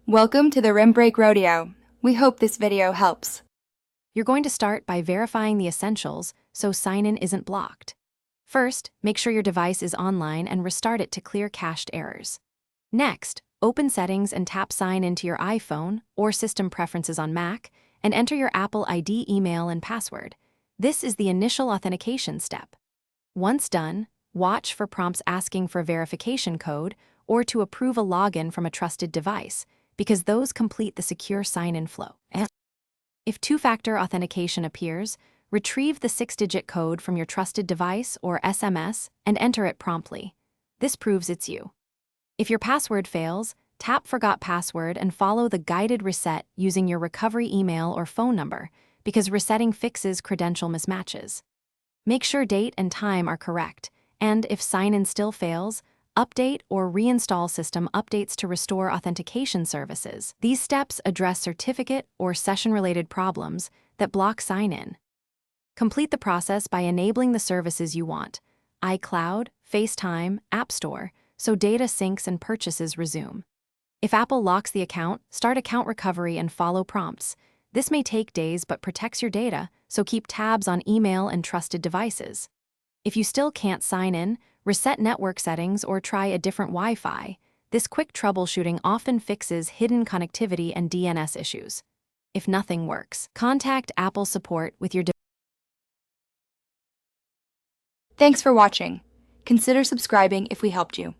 Welcome to the Rim Break Rodeo. We hope this video helps. You're going to start by verifying the essentials so sign-in isn't blocked. First, make sure your device is online and restart it to clear cached errors. Next, open Settings and tap Sign into your iPhone or System Preferences on Mac and enter your Apple ID email and password. This is the initial authentication step. Once done, watch for prompts asking for a verification code or to approve a login from a trusted device, because those complete the secure sign-in flow. If two-factor authentication appears, retrieve the 6-digit code from your trusted device or SMS and enter it promptly. This proves it's you. If your password fails, tap Forgot Password and follow the guided reset using your recovery email or phone number, because resetting fixes credential mismatches. Make sure date and time are correct, and if sign-in still fails, update or reinstall system updates to restore authentication services. These steps address certificate or session-related problems that block sign-in. Complete the process by enabling the services you want: iCloud, FaceTime, App Store, so data syncs and purchases resume. If Apple locks the account, start account recovery and follow prompts. This may take days but protects your data, so keep tabs on email and trusted devices. If you still can't sign in, reset network settings or try a different Wi-Fi. This quick troubleshooting often fixes hidden connectivity and DNS issues. If nothing works, contact Apple support with your device. Thanks for watching. Consider subscribing if we helped you.